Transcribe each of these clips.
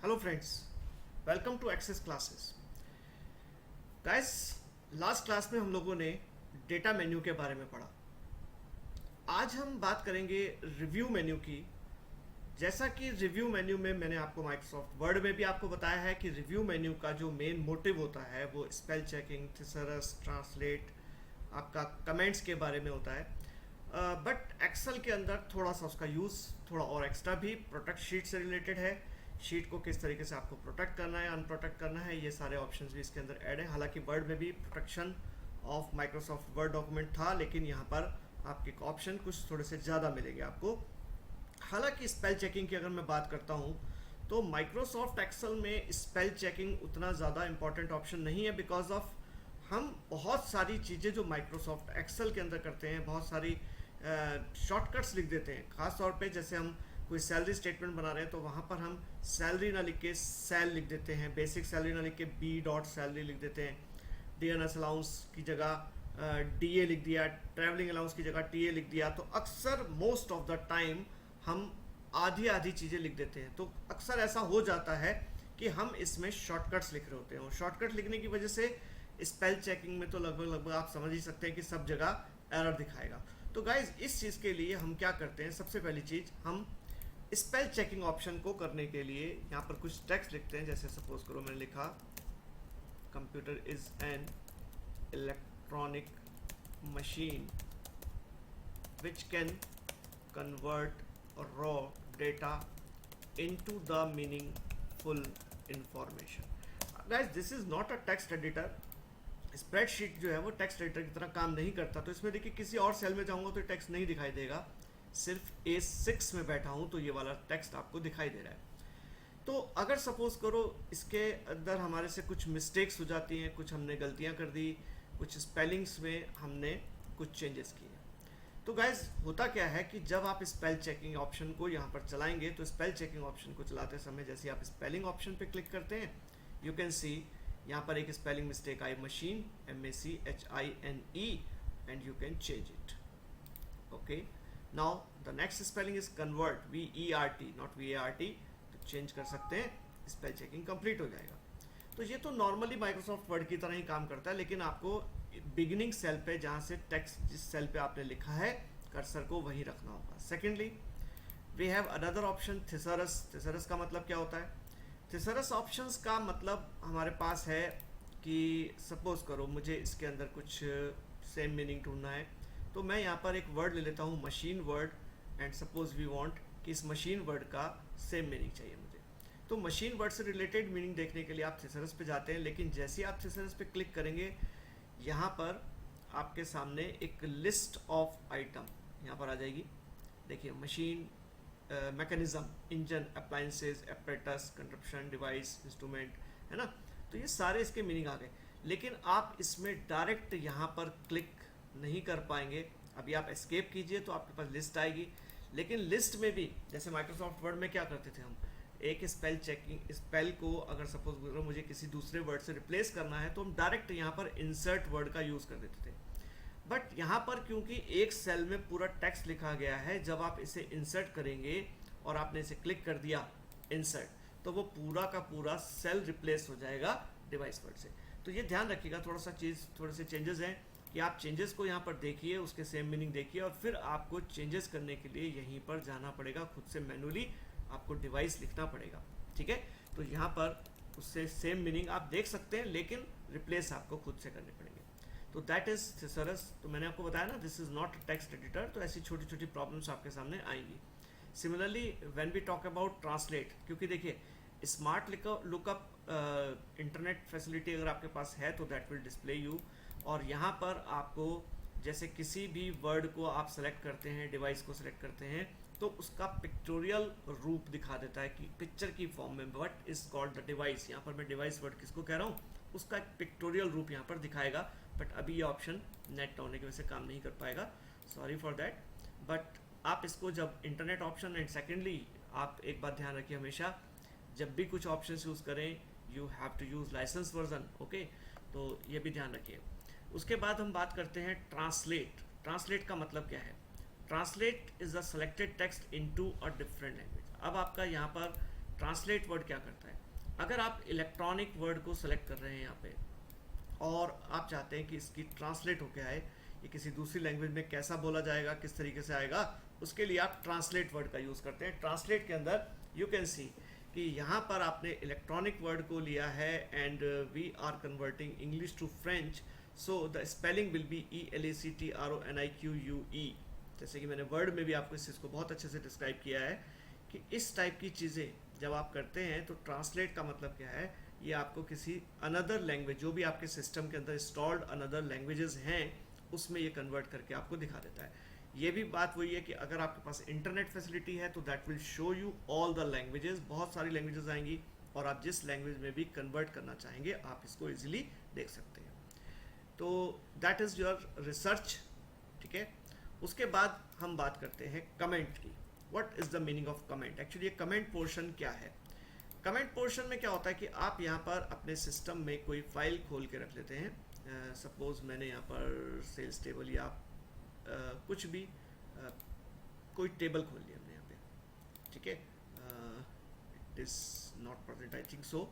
Hello friends, welcome to access classes. Guys, last class में हम लोगों ने डेटा मेन्यू के बारे में पढ़ा। आज हम बात करेंगे रिव्यू मेन्यू की। जैसा कि रिव्यू मेन्यू में मैंने आपको माइक्रोसॉफ्ट वर्ड में भी आपको बताया है कि रिव्यू मेन्यू का जो मेन मोटिव होता है वो स्पेल चेकिंग, थिसरस, ट्रांसलेट, आपका कमेंट्स के बारे में होता है। बट एक्सेल के अंदर थोड़ा सा उसका यूज़ थोड़ा और एक्स्ट्रा भी प्रोटेक्ट शीट से रिलेटेड है। शीट को किस तरीके से आपको प्रोटेक्ट करना है, अनप्रोटेक्ट करना है, ये सारे ऑप्शंस भी इसके अंदर ऐड है। हालांकि वर्ड में भी protection of Microsoft word document था, लेकिन यहाँ पर आपके ऑप्शन कुछ थोड़े से ज़्यादा मिलेंगे आपको। हालांकि स्पेल चेकिंग की अगर मैं बात करता हूँ तो माइक्रोसॉफ्ट एक्सेल में स्पेल चेकिंग उतना ज़्यादा इंपॉर्टेंट ऑप्शन नहीं है, बिकॉज ऑफ हम बहुत सारी चीज़ें जो माइक्रोसॉफ्ट एक्सेल के अंदर करते हैं, बहुत सारी शॉर्टकट्स लिख देते हैं। ख़ास तौर पे जैसे हम कोई सैलरी स्टेटमेंट बना रहे हैं तो वहाँ पर हम सैलरी ना लिख के सेल लिख देते हैं, बेसिक सैलरी ना लिख के बी डॉट सैलरी लिख देते हैं, डीएनएस अलाउंस की जगह डीए लिख दिया, ट्रैवलिंग अलाउंस की जगह टीए लिख दिया। तो अक्सर मोस्ट ऑफ द टाइम हम आधी आधी चीज़ें लिख देते हैं। तो अक्सर ऐसा हो जाता है कि हम इसमें शॉर्टकट्स लिख रहे होते हैं, और शॉर्टकट लिखने की वजह से स्पेल चेकिंग में तो लगभग लगभग आप समझ ही सकते हैं कि सब जगह एरर दिखाएगा। तो गाइज, इस चीज़ के लिए हम क्या करते हैं, सबसे पहली चीज़ हम स्पेल चेकिंग ऑप्शन को करने के लिए यहाँ पर कुछ टेक्स्ट लिखते हैं। जैसे सपोज करो मैंने लिखा computer is an electronic machine which can convert raw data into the meaningful information. Guys, this is not a text editor. Spreadsheet जो है वो टेक्स्ट एडिटर की तरह काम नहीं करता। तो इसमें देखिए, किसी और सेल में जाऊंगा तो टेक्स्ट नहीं दिखाई देगा, सिर्फ A6 में बैठा हूं तो ये वाला टेक्स्ट आपको दिखाई दे रहा है। तो अगर सपोज करो इसके अंदर हमारे से कुछ मिस्टेक्स हो जाती हैं, कुछ हमने गलतियां कर दी, कुछ स्पेलिंग्स में हमने कुछ चेंजेस किए, तो गाइज होता क्या है कि जब आप स्पेल चेकिंग ऑप्शन को यहाँ पर चलाएंगे तो स्पेल चेकिंग ऑप्शन को चलाते समय जैसे आप स्पेलिंग ऑप्शन पे क्लिक करते हैं, यू कैन सी यहाँ पर एक spelling mistake I, machine, MACHINE, and you can change it. Okay, now the next spelling is convert, VERT not VART। तो चेंज कर सकते हैं, स्पेल चेकिंग कंप्लीट हो जाएगा। तो ये तो नॉर्मली माइक्रोसॉफ्ट वर्ड की तरह ही काम करता है, लेकिन आपको बिगिनिंग सेल पे जहाँ से टेक्स्ट जिस सेल पे आपने लिखा है कर्सर को वहीं रखना होगा। Secondly we have another option, thesaurus. Thesaurus का मतलब क्या होता है? थिसरस ऑप्शंस का मतलब हमारे पास है कि सपोज करो मुझे इसके अंदर कुछ सेम मीनिंग ढूंढना है, तो मैं यहाँ पर एक वर्ड ले लेता हूँ, machine word, and suppose we want कि इस मशीन वर्ड का सेम मीनिंग चाहिए मुझे। तो मशीन वर्ड से रिलेटेड मीनिंग देखने के लिए आप थिसरस पे जाते हैं, लेकिन जैसे ही आप थिसरस पे क्लिक करेंगे यहाँ पर आपके सामने एक लिस्ट ऑफ आइटम यहाँ पर आ जाएगी। देखिए, machine, mechanism, engine, appliances, apparatus, contraption, device, instrument, है ना। तो ये सारे इसके मीनिंग आ गए, लेकिन आप इसमें डायरेक्ट यहाँ पर क्लिक नहीं कर पाएंगे। अभी आप एस्केप कीजिए तो आपके पास लिस्ट आएगी, लेकिन लिस्ट में भी जैसे माइक्रोसॉफ्ट वर्ड में क्या करते थे हम, एक स्पेल चेकिंग, स्पेल को अगर सपोज मुझे किसी दूसरे वर्ड से रिप्लेस करना है तो हम डायरेक्ट यहाँ पर इंसर्ट वर्ड का यूज़ कर देते थे। बट यहाँ पर क्योंकि एक सेल में पूरा टेक्स्ट लिखा गया है, जब आप इसे इंसर्ट करेंगे और आपने इसे क्लिक कर दिया इंसर्ट, तो वो पूरा का पूरा सेल रिप्लेस हो जाएगा डिवाइस वर्ड से। तो ये ध्यान रखिएगा, थोड़े से चेंजेस हैं कि आप चेंजेस को यहाँ पर देखिए, उसके सेम मीनिंग देखिए, और फिर आपको चेंजेस करने के लिए यहीं पर जाना पड़ेगा, खुद से मैनुअली आपको डिवाइस लिखना पड़ेगा। ठीक है, तो यहाँ पर उससे सेम मीनिंग आप देख सकते हैं, लेकिन रिप्लेस आपको खुद से करने पड़ेंगे। तो दैट इज थिसरस। तो मैंने आपको बताया ना, this is not text editor. तो ऐसी छोटी छोटी प्रॉब्लम्स आपके सामने आएंगी। Similarly when we talk about translate, क्योंकि देखिए स्मार्ट लुकअप इंटरनेट फैसिलिटी अगर आपके पास है तो दैट विल डिस्प्ले यू, और यहाँ पर आपको जैसे किसी भी वर्ड को आप सेलेक्ट करते हैं, डिवाइस को सेलेक्ट करते हैं, तो उसका पिक्टोरियल रूप दिखा देता है कि पिक्चर की फॉर्म में, what is called the device. यहाँ पर मैं डिवाइस वर्ड किसको कह रहा हूँ, उसका एक पिक्टोरियल रूप यहाँ पर दिखाएगा। बट अभी ये ऑप्शन नेट होने की वजह से काम नहीं कर पाएगा, सॉरी फॉर दैट। बट आप इसको जब इंटरनेट ऑप्शन, एंड सेकेंडली आप एक बात ध्यान रखिए, हमेशा जब भी कुछ ऑप्शन यूज़ करें you have to use license version. Okay, तो ये भी ध्यान रखिए। उसके बाद हम बात करते हैं ट्रांसलेट। ट्रांसलेट का मतलब क्या है? Translate is the selected text into a different language. अब आपका यहाँ पर ट्रांसलेट वर्ड क्या करता है? अगर आप इलेक्ट्रॉनिक वर्ड को सेलेक्ट कर रहे हैं यहाँ पे और आप चाहते हैं कि इसकी ट्रांसलेट होके आए, ये किसी दूसरी लैंग्वेज में कैसा बोला जाएगा, किस तरीके से आएगा, उसके लिए आप ट्रांसलेट वर्ड का यूज़ करते हैं। ट्रांसलेट के अंदर यू कैन सी कि यहाँ पर आपने इलेक्ट्रॉनिक वर्ड को लिया है and we are converting English to French, so the spelling will be ELECTRONIQUE। जैसे कि मैंने वर्ड में भी आपको इस चीज़ को बहुत अच्छे से डिस्क्राइब किया है कि इस टाइप की चीज़ें जब आप करते हैं तो ट्रांसलेट का मतलब क्या है, ये आपको किसी अनदर लैंग्वेज, जो भी आपके सिस्टम के अंदर इंस्टॉल्ड अनदर लैंग्वेजेस हैं, उसमें ये कन्वर्ट करके आपको दिखा देता है। ये भी बात वही है कि अगर आपके पास इंटरनेट फैसिलिटी है तो that will show you all the languages, बहुत सारी लैंग्वेजेस आएंगी और आप जिस लैंग्वेज में भी कन्वर्ट करना चाहेंगे आप इसको इजीली देख सकते हैं। तो दैट इज़ योर रिसर्च, ठीक है। उसके बाद हम बात करते हैं कमेंट की। What is the meaning of comment? Actually ये कमेंट पोर्शन क्या है? कमेंट पोर्शन में क्या होता है कि आप यहाँ पर अपने सिस्टम में कोई फाइल खोल के रख लेते हैं। सपोज मैंने यहाँ पर सेल्स टेबल या कुछ भी कोई टेबल खोल लिया हमने यहाँ पे, ठीक है। It is not present, I think so.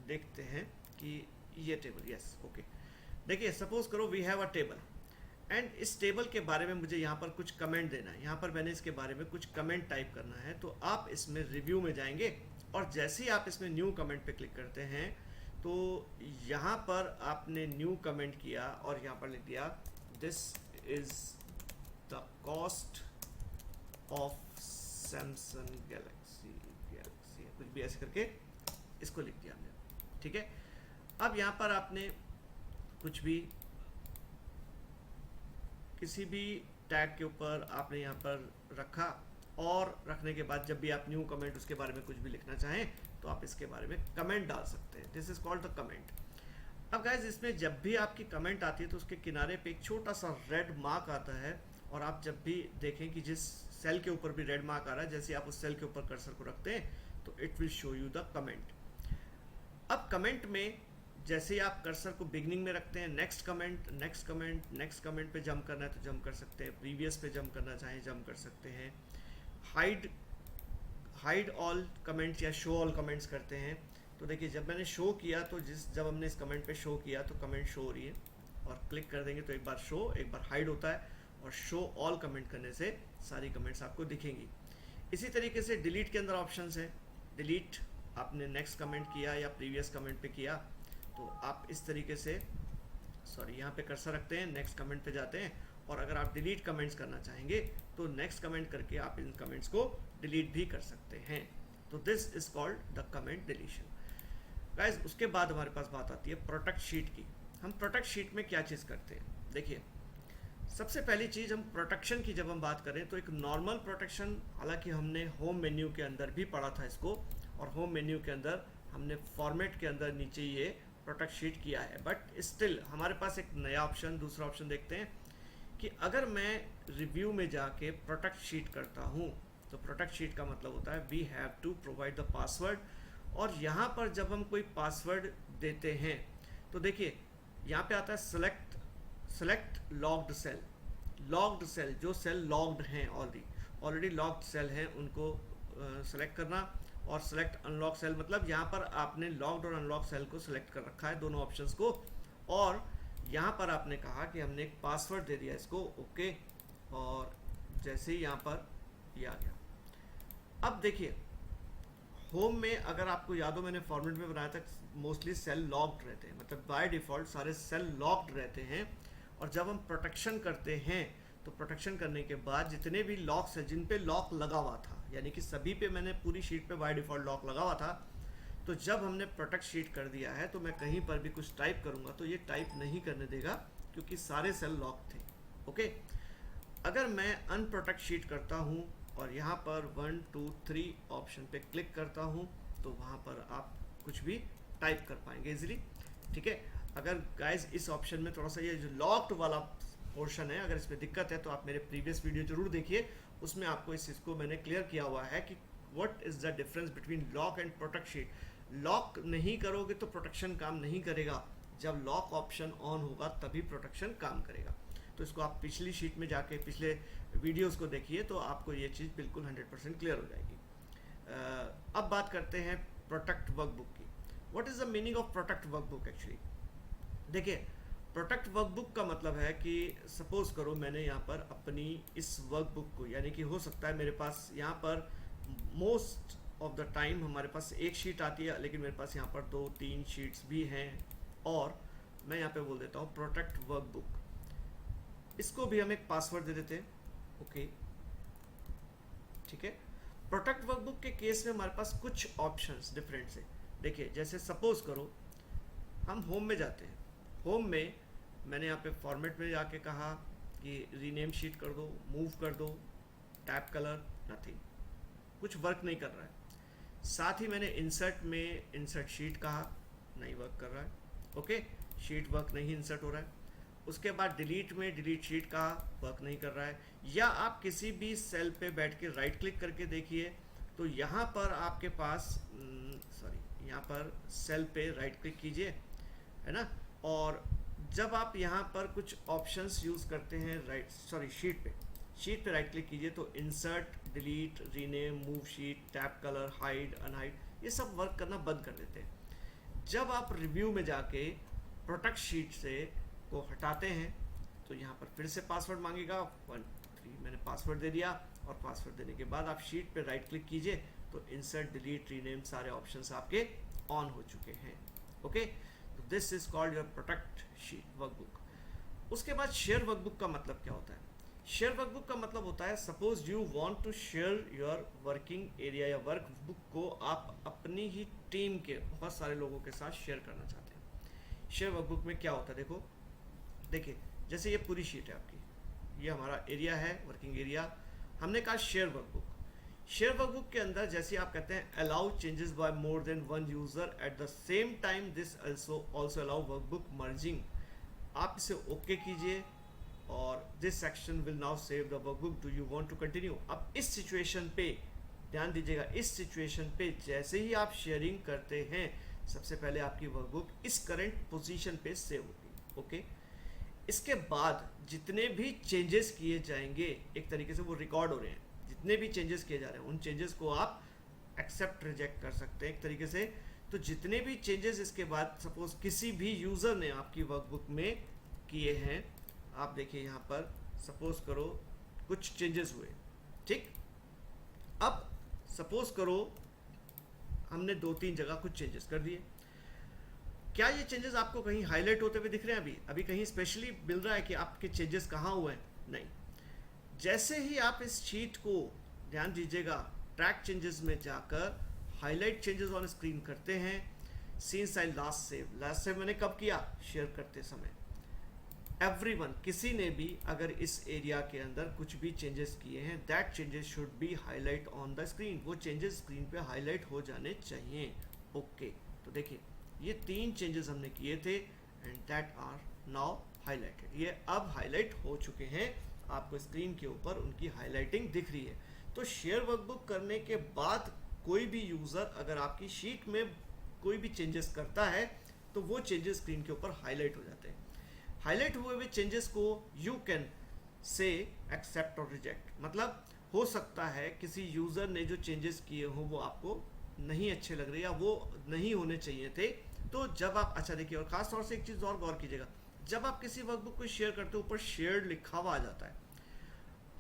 देखते हैं कि ये टेबल, यस, ओके। देखिए सपोज करो we have a table and इस टेबल के बारे में मुझे यहाँ पर कुछ कमेंट देना है। यहाँ पर मैंने इसके बारे में कुछ कमेंट टाइप करना है, तो आप इसमें रिव्यू में जाएंगे और जैसे ही आप इसमें न्यू कमेंट पे क्लिक करते हैं तो यहाँ पर आपने न्यू कमेंट किया और यहाँ पर लिख दिया this is the cost of Samsung Galaxy कुछ भी ऐसे करके इसको लिख दिया हमने, ठीक है। अब यहाँ पर आपने कुछ भी किसी भी टैग के ऊपर आपने यहाँ पर रखा और रखने के बाद जब भी आप न्यू कमेंट उसके बारे में कुछ भी लिखना चाहें तो आप इसके बारे में कमेंट डाल सकते हैं। This is called the comment. अब गाइज इसमें जब भी आपकी कमेंट आती है तो उसके किनारे पे एक छोटा सा रेड मार्क आता है और आप जब भी देखें कि जिस सेल के ऊपर भी रेड मार्क आ रहा है, जैसे आप उस सेल के ऊपर कर्सर को रखते हैं तो it will show you the comment. अब कमेंट में जैसे ही आप कर्सर को बिगनिंग में रखते हैं, next comment, next comment, next comment पे जंप करना है तो जंप कर सकते हैं, प्रीवियस पे जंप करना चाहें जंप कर सकते हैं, हाइड ऑल कमेंट्स या शो ऑल कमेंट्स करते हैं। तो देखिए जब मैंने शो किया तो जब हमने इस कमेंट पे शो किया तो कमेंट शो हो रही है और क्लिक कर देंगे तो एक बार शो, एक बार हाइड होता है और शो ऑल कमेंट करने से सारी कमेंट्स आपको दिखेंगी। इसी तरीके से डिलीट के अंदर ऑप्शंस है। डिलीट आपने नेक्स्ट कमेंट किया या प्रीवियस कमेंट पे किया तो आप इस तरीके से यहाँ पे कर्सर रखते हैं, नेक्स्ट कमेंट पे जाते हैं और अगर आप डिलीट कमेंट्स करना चाहेंगे तो नेक्स्ट कमेंट करके आप इन कमेंट्स को डिलीट भी कर सकते हैं। तो this is called the comment deletion. Guys उसके बाद हमारे पास बात आती है प्रोटेक्ट शीट की। हम प्रोटेक्ट शीट में क्या चीज़ करते हैं? देखिए सबसे पहली चीज़ हम प्रोटेक्शन की जब हम बात करें तो एक नॉर्मल प्रोटेक्शन, हालांकि हमने होम मेन्यू के अंदर भी पढ़ा था इसको और होम मेन्यू के अंदर हमने फॉर्मेट के अंदर नीचे ये प्रोटेक्ट शीट किया है, बट स्टिल हमारे पास एक नया ऑप्शन, दूसरा ऑप्शन देखते हैं कि अगर मैं रिव्यू में जाके प्रोटेक्ट शीट करता हूँ तो प्रोटेक्ट शीट का मतलब होता है we have to provide the password. और यहाँ पर जब हम कोई पासवर्ड देते हैं तो देखिए यहाँ पे आता है select locked cell. Locked cell, जो सेल लॉग्ड हैं ऑलरेडी लॉग्ड सेल हैं उनको सेलेक्ट करना, और सेलेक्ट अनलॉक सेल मतलब यहाँ पर आपने लॉक्ड और अनलॉक सेल को सिलेक्ट कर रखा है, दोनों ऑप्शंस को, और यहाँ पर आपने कहा कि हमने एक पासवर्ड दे दिया इसको, ओके, और जैसे ही यहाँ पर ये आ गया। अब देखिए होम में अगर आपको याद हो मैंने फॉर्मेट में बनाया था मोस्टली सेल लॉक्ड रहते हैं, मतलब बाय डिफ़ॉल्ट सारे सेल लॉक्ड रहते हैं। और जब हम प्रोटेक्शन करते हैं तो प्रोटेक्शन करने के बाद जितने भी लॉक्स हैं जिन पे लॉक लगा हुआ था, यानी कि सभी पे मैंने पूरी शीट पे बाय डिफ़ॉल्ट लॉक लगा हुआ था, तो जब हमने प्रोटेक्ट शीट कर दिया है तो मैं कहीं पर भी कुछ टाइप करूँगा तो ये टाइप नहीं करने देगा क्योंकि सारे सेल लॉक थे, ओके। अगर मैं अनप्रोटेक्ट शीट करता हूँ और यहाँ पर 1 2 3 ऑप्शन पे क्लिक करता हूँ तो वहाँ पर आप कुछ भी टाइप कर पाएंगे इजीली, ठीक है। अगर गाइस इस ऑप्शन में थोड़ा सा ये जो लॉक्ड वाला पोर्शन है अगर इसमें दिक्कत है तो आप मेरे प्रीवियस वीडियो जरूर देखिए, उसमें आपको इस चीज़ को मैंने क्लियर किया हुआ है कि what is the difference between lock and protect sheet. Lock नहीं करोगे तो प्रोटेक्शन काम नहीं करेगा, जब लॉक ऑप्शन ऑन होगा तभी प्रोटेक्शन काम करेगा। तो इसको आप पिछली शीट में जाके पिछले वीडियोस को देखिए तो आपको ये चीज़ बिल्कुल 100% क्लियर हो जाएगी। अब बात करते हैं प्रोडक्ट वर्कबुक की। What is the meaning of product workbook actually? देखिए, प्रोडक्ट वर्कबुक का मतलब है कि सपोज करो मैंने यहाँ पर अपनी इस वर्कबुक को, यानी कि हो सकता है मेरे पास यहाँ पर मोस्ट ऑफ द टाइम हमारे पास एक शीट आती है, लेकिन मेरे पास यहाँ पर 2-3 शीट्स भी हैं, और मैं यहाँ पे बोल देता हूँ प्रोडक्ट वर्कबुक। इसको भी हम एक पासवर्ड दे देते हैं, ओके, ठीक है। प्रोडक्ट वर्कबुक के केस में हमारे पास कुछ ऑप्शंस डिफरेंट से, देखिए जैसे सपोज करो हम होम में जाते हैं। होम में मैंने यहाँ पे फॉर्मेट में जाके कहा कि रीनेम शीट कर दो, मूव कर दो, टैब कलर, नथिंग, कुछ वर्क नहीं कर रहा है। साथ ही मैंने इंसर्ट में इंसर्ट शीट कहा, नहीं वर्क कर रहा है, ओके, शीट वर्क नहीं इंसर्ट हो रहा है। उसके बाद डिलीट में डिलीट शीट कहा, वर्क नहीं कर रहा है। या आप किसी भी सेल पे बैठ के राइट क्लिक करके देखिए, तो यहाँ पर आपके पास यहाँ पर सेल पे राइट क्लिक कीजिए, है ना, और जब आप यहाँ पर कुछ ऑप्शंस यूज़ करते हैं शीट पे राइट क्लिक कीजिए, तो insert, delete, rename, move sheet, tab colour, hide, unhide, ये सब वर्क करना बंद कर देते हैं। जब आप रिव्यू में जाके प्रोडक्ट शीट से को हटाते हैं, तो यहाँ पर फिर से पासवर्ड मांगेगा, 1 3 मैंने पासवर्ड दे दिया, और पासवर्ड देने के बाद आप शीट पे राइट क्लिक कीजिए, तो इंसर्ट, डिलीट, रीनेम सारे ऑप्शंस आपके ऑन हो चुके हैं, ओके। तो this is called your product sheet workbook. उसके बाद शेयर वर्कबुक का मतलब क्या होता है? शेयर वर्कबुक का मतलब होता है, suppose you want to share your working area या वर्कबुक को आप अपनी ही टीम के बहुत सारे लोगों के साथ शेयर करना चाहते हैं। शेयर वर्कबुक में क्या होता है, देखिए जैसे ये पूरी शीट है आपकी, ये हमारा एरिया है, वर्किंग एरिया, हमने कहा शेयर वर्कबुक। शेयर वर्कबुक के अंदर जैसे आप कहते हैं allow changes by more than one user at the same time, this also allow workbook merging. आप इसे ओके कीजिए, और this section will now save the workbook, do you want to continue. अब इस सिचुएशन पे ध्यान दीजिएगा, इस सिचुएशन पे जैसे ही आप शेयरिंग करते हैं, सबसे पहले आपकी वर्कबुक इस करंट पोजीशन पे सेव होगी, ओके। इसके बाद जितने भी चेंजेस किए जाएंगे, एक तरीके से वो रिकॉर्ड हो रहे हैं, जितने भी चेंजेस किए जा रहे हैं उन चेंजेस को आप एक्सेप्ट रिजेक्ट कर सकते हैं एक तरीके से। तो जितने भी चेंजेस इसके बाद सपोज किसी भी यूज़र ने आपकी वर्कबुक में किए हैं, आप देखिए यहाँ पर सपोज करो कुछ चेंजेस हुए, ठीक। अब सपोज करो हमने 2-3 जगह कुछ चेंजेस कर दिए, क्या ये चेंजेस आपको कहीं हाईलाइट होते हुए दिख रहे हैं? अभी कहीं स्पेशली मिल रहा है कि आपके चेंजेस कहाँ हुए हैं? नहीं। जैसे ही आप इस शीट को, ध्यान दीजिएगा, ट्रैक चेंजेस में जाकर हाईलाइट चेंजेस ऑन स्क्रीन करते हैं, सिंस आई लास्ट सेव मैंने कब किया? शेयर करते समय। एवरीवन, किसी ने भी अगर इस एरिया के अंदर कुछ भी चेंजेस किए हैं, that changes should be highlight on the screen, वो चेंजेस स्क्रीन पे हाईलाइट हो जाने चाहिए, ओके। तो देखिए ये 3 चेंजेस हमने किए थे, and that are now highlighted, ये अब हाईलाइट हो चुके हैं, आपको स्क्रीन के ऊपर उनकी हाईलाइटिंग दिख रही है। तो शेयर वर्कबुक करने के बाद कोई भी यूज़र अगर आपकी शीट में कोई भी चेंजेस करता है, तो वो चेंजेस स्क्रीन के ऊपर हाईलाइट हो जाते हैं। हाईलाइट हुए हुए चेंजेस को यू कैन से एक्सेप्ट और रिजेक्ट, मतलब हो सकता है किसी यूज़र ने जो चेंजेस किए हों वो आपको नहीं अच्छे लग रहे या वो नहीं होने चाहिए थे। तो जब आप, अच्छा देखिए, और ख़ास तौर से एक चीज़ और गौर कीजिएगा, जब आप किसी वर्कबुक को शेयर करते हो ऊपर शेयर्ड लिखा हुआ आ जाता है।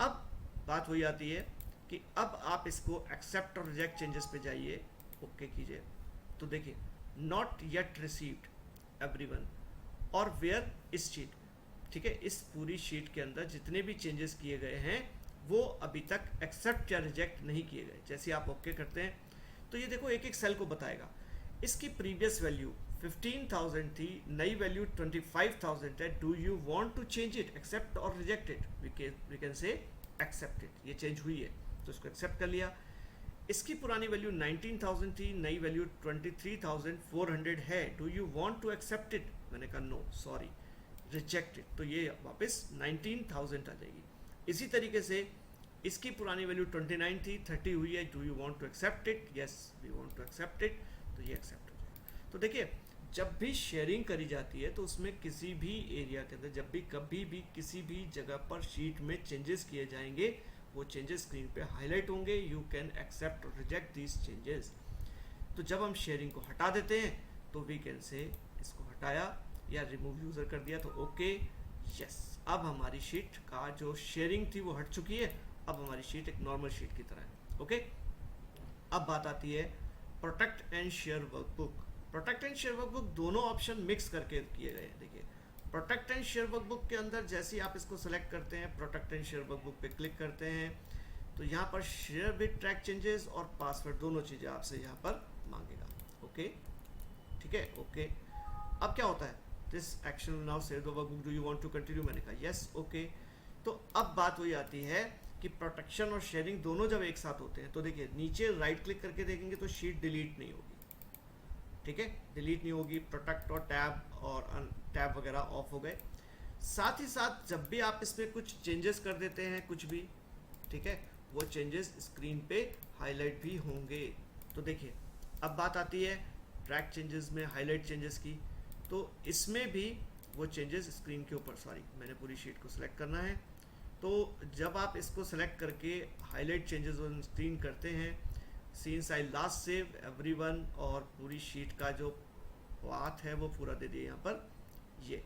अब बात वही आती है कि अब आप इसको एक्सेप्ट और रिजेक्ट चेंजेस पे जाइए, ओके कीजिए, तो देखिए नॉट येट रिसीव्ड एवरीवन और वेयर इस शीट, ठीक है, इस पूरी शीट के अंदर जितने भी चेंजेस किए गए हैं वो अभी तक एक्सेप्ट या रिजेक्ट नहीं किए गए। जैसे आप ओके करते हैं तो ये देखो एक एक सेल को बताएगा, इसकी प्रीवियस वैल्यू 15,000 थी, नई वैल्यू 25,000 है, do you want to change it, accept और reject it, we can say accept it, ये चेंज हुई है तो इसको एक्सेप्ट कर लिया। इसकी पुरानी वैल्यू 19,000 थी, नई वैल्यू 23,400 है, do you want to accept it, मैंने कहा नो सॉरी रिजेक्ट इट, तो ये वापस 19,000 आ जाएगी। इसी तरीके से इसकी पुरानी वैल्यू 29 थी, 30 हुई है, do you want to accept it, yes we want to accept it, तो ये एक्सेप्ट हो जाएगा। तो देखिए जब भी शेयरिंग करी जाती है तो उसमें किसी भी एरिया के अंदर जब भी कभी भी किसी भी जगह पर शीट में चेंजेस किए जाएंगे, वो चेंजेस स्क्रीन पे हाईलाइट होंगे. यू कैन एक्सेप्ट और रिजेक्ट दीज चेंजेस. तो जब हम शेयरिंग को हटा देते हैं तो वी कैन से इसको हटाया या रिमूव यूज़र कर दिया तो ओके यस. अब हमारी शीट का जो शेयरिंग थी वो हट चुकी है. अब हमारी शीट एक नॉर्मल शीट की तरह है. ओके. अब बात आती है protect and share workbook. Protect and share workbook दोनों ऑप्शन मिक्स करके किए गए हैं. देखिए प्रोटेक्ट एंड शेयर वर्कबुक के अंदर जैसे ही आप इसको सेलेक्ट करते हैं, प्रोटेक्ट एंड शेयर वर्कबुक पे क्लिक करते हैं तो यहाँ पर शेयर विद ट्रैक चेंजेस और पासवर्ड दोनों चीज़ें आपसे यहाँ पर मांगेगा. ओके ठीक है. ओके. अब क्या होता है, this action now save the workbook, do you want to continue. मैंने कहा यस. ओके. तो अब बात वही आती है कि प्रोटेक्शन और शेयरिंग दोनों जब एक साथ होते हैं तो देखिए नीचे राइट क्लिक करके देखेंगे तो शीट डिलीट नहीं होगी. ठीक है, डिलीट नहीं होगी. प्रोटेक्ट और टैब वगैरह ऑफ हो गए. साथ ही साथ जब भी आप इसमें कुछ चेंजेस कर देते हैं कुछ भी, ठीक है, वो चेंजेस स्क्रीन पे हाईलाइट भी होंगे. तो देखिए अब बात आती है ट्रैक चेंजेस में हाईलाइट चेंजेस की. तो इसमें भी वो चेंजेस स्क्रीन के ऊपर, सॉरी मैंने पूरी शीट को सिलेक्ट करना है. तो जब आप इसको सेलेक्ट करके हाईलाइट चेंजेस ऑन स्क्रीन करते हैं, scenes I last save everyone और पूरी शीट का जो पाथ है वो पूरा दे दिए यहाँ पर. ये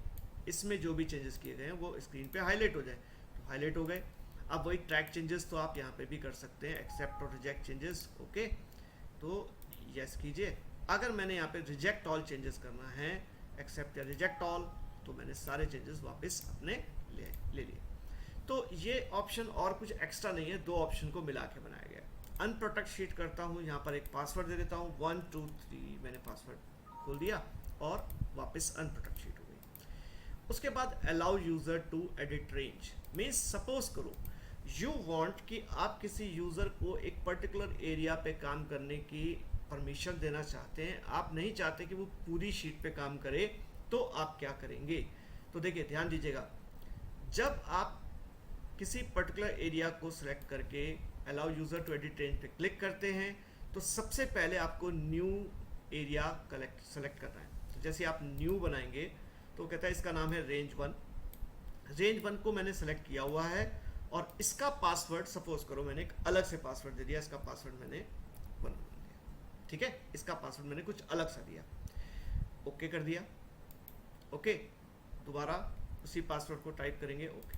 इसमें जो भी चेंजेस किए गए हैं वो स्क्रीन पे हाईलाइट हो जाए. तो हाईलाइट हो गए. अब वही ट्रैक चेंजेस तो आप यहाँ पे भी कर सकते हैं, एक्सेप्ट और रिजेक्ट चेंजेस. ओके. तो यस कीजिए. अगर मैंने यहाँ पे रिजेक्ट ऑल चेंजेस करना है, एक्सेप्ट या रिजेक्ट ऑल, तो मैंने सारे चेंजेस वापस अपने ले लिए. तो ये ऑप्शन और कुछ एक्स्ट्रा नहीं है, दो ऑप्शन को मिला के बनाया गया. अनप्रोटेक्ट शीट करता हूँ, यहाँ पर एक पासवर्ड दे देता हूँ 1 2 3, मैंने पासवर्ड खोल दिया और वापस अनप्रोटेक्ट शीट हो गई. उसके बाद allow user to edit range. Means suppose करो यू वांट कि आप किसी यूज़र को एक पर्टिकुलर एरिया पे काम करने की परमिशन देना चाहते हैं, आप नहीं चाहते कि वो पूरी शीट पे काम करे, तो आप क्या करेंगे. तो देखिए ध्यान दीजिएगा, जब आप किसी पर्टिकुलर एरिया को सिलेक्ट करके allow user to edit range पे क्लिक करते हैं तो सबसे पहले आपको न्यू एरिया सेलेक्ट करना है. तो जैसे आप न्यू बनाएंगे तो कहता है इसका नाम है रेंज 1. रेंज 1 को मैंने सेलेक्ट किया हुआ है और इसका पासवर्ड सपोज करो मैंने एक अलग से पासवर्ड दे दिया. इसका पासवर्ड मैंने 1 बना दिया. ठीक है, इसका पासवर्ड मैंने कुछ अलग सा दिया. ओके कर दिया. ओके. दोबारा उसी पासवर्ड को टाइप करेंगे. Okay.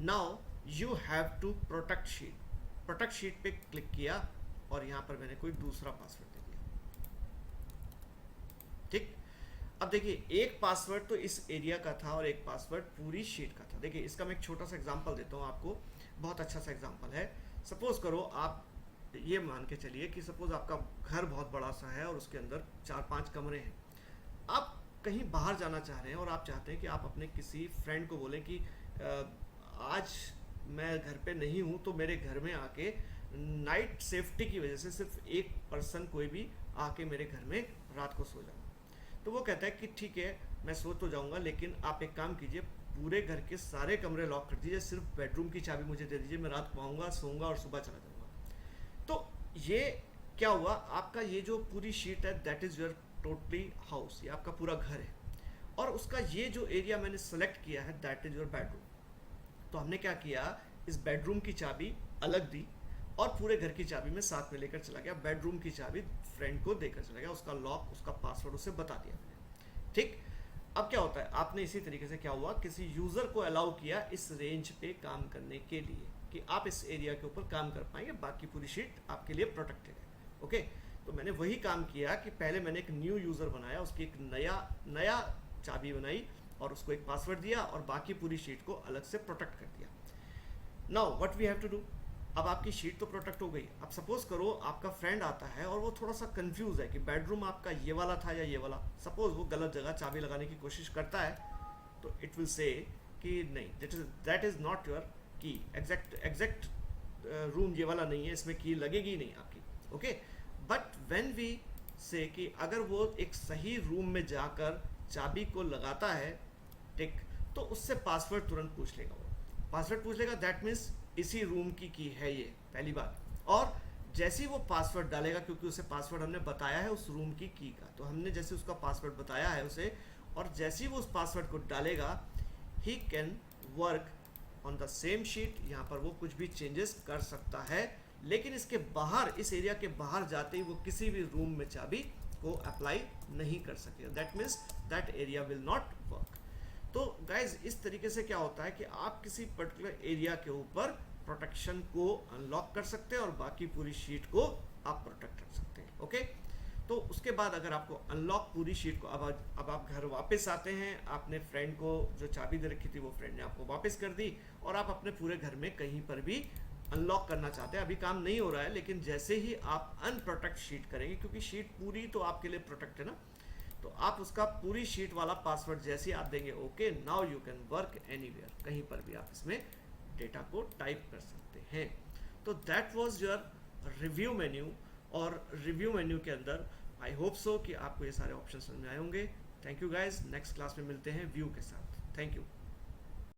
Now you have to protect sheet. Protect sheet पे क्लिक किया और यहाँ पर मैंने कोई दूसरा पासवर्ड दे दिया. ठीक. अब देखिए एक पासवर्ड तो इस एरिया का था और एक पासवर्ड पूरी शीट का था. देखिए इसका मैं एक छोटा सा एग्जांपल देता हूँ आपको, बहुत अच्छा सा एग्जांपल है. सपोज करो आप ये मान के चलिए कि सपोज आपका घर बहुत बड़ा सा है और उसके अंदर 4-5 कमरे हैं. आप कहीं बाहर जाना चाह रहे हैं और आप चाहते हैं कि आप अपने किसी फ्रेंड को बोलें कि आज मैं घर पे नहीं हूँ तो मेरे घर में आके नाइट सेफ्टी की वजह से सिर्फ एक पर्सन कोई भी आके मेरे घर में रात को सो जाए. तो वो कहता है कि ठीक है मैं सो तो जाऊँगा, लेकिन आप एक काम कीजिए, पूरे घर के सारे कमरे लॉक कर दीजिए, सिर्फ बेडरूम की चाबी मुझे दे दीजिए, मैं रात को आऊँगा, सोऊंगा और सुबह चला जाऊँगा. तो ये क्या हुआ, आपका ये जो पूरी शीट है that is your totally house, ये आपका पूरा घर है और उसका ये जो एरिया मैंने सेलेक्ट किया है दैट इज़ योर बेडरूम. तो हमने क्या किया, इस बेडरूम की चाबी अलग दी और पूरे घर की चाबी में साथ में लेकर चला गया. बेडरूम की चाबी फ्रेंड को देकर चला गया, उसका लॉक उसका पासवर्ड उसे बता दिया. ठीक. अब क्या होता है, आपने इसी तरीके से क्या हुआ, किसी यूज़र को अलाउ किया इस रेंज पे काम करने के लिए कि आप इस एरिया के ऊपर काम कर पाएंगे, बाकी पूरी शीट आपके लिए प्रोटेक्टेड है. ओके. तो मैंने वही काम किया कि पहले मैंने एक न्यू यूज़र बनाया, उसकी एक नया चाबी बनाई और उसको एक पासवर्ड दिया और बाकी पूरी शीट को अलग से प्रोटेक्ट कर दिया. Now what we have to do. अब आपकी शीट तो प्रोटेक्ट हो गई. अब सपोज करो आपका फ्रेंड आता है और वो थोड़ा सा कंफ्यूज है कि बेडरूम आपका ये वाला था या ये वाला. सपोज वो गलत जगह चाबी लगाने की कोशिश करता है तो इट विल से कि नहीं, दैट इज़ नॉट योर की, एग्जैक्ट रूम ये वाला नहीं है, इसमें की लगेगी नहीं आपकी. ओके. बट व्हेन वी से कि अगर वो एक सही रूम में जाकर चाबी को लगाता है, टिक, तो उससे पासवर्ड तुरंत पूछ लेगा. वो पासवर्ड पूछ लेगा, दैट मीन्स इसी रूम की है ये, पहली बात. और जैसे ही वो पासवर्ड डालेगा, क्योंकि उसे पासवर्ड हमने बताया है उस रूम की का, तो हमने जैसे उसका पासवर्ड बताया है उसे, और जैसे ही वो उस पासवर्ड को डालेगा he can work on the same sheet, यहाँ पर वो कुछ भी चेंजेस कर सकता है, लेकिन इसके बाहर, इस एरिया के बाहर जाते ही वो किसी भी रूम में चाबी को अप्लाई नहीं कर सकेगा। That means that area will not work. तो गाइज इस तरीके से क्या होता है कि आप किसी पर्टिकुलर एरिया के ऊपर प्रोटेक्शन को अनलॉक कर सकते हैं और बाकी पूरी शीट को आप प्रोटेक्ट कर सकते हैं। ओके, तो उसके बाद अगर आपको अनलॉक पूरी शीट को, अब आप घर वापस आते हैं, आपने फ्रेंड को जो चाबी दे रखी थी वो फ्रेंड ने आपको वापस कर दी, और आप अपने पूरे घर में कहीं पर भी अनलॉक करना चाहते हैं। अभी काम नहीं हो रहा है, लेकिन जैसे ही आप अनप्रोटेक्ट शीट करेंगे, क्योंकि शीट पूरी तो आपके लिए प्रोटेक्ट है ना, तो आप उसका पूरी शीट वाला पासवर्ड जैसे ही आप देंगे, okay now you can work anywhere, कहीं पर भी आप इसमें डेटा को टाइप कर सकते हैं। तो that was your review menu, और रिव्यू मेन्यू के अंदर आई होप सो कि आपको ये सारे ऑप्शन समझ में आए होंगे। Thank you guys, next class में मिलते हैं व्यू के साथ। Thank you.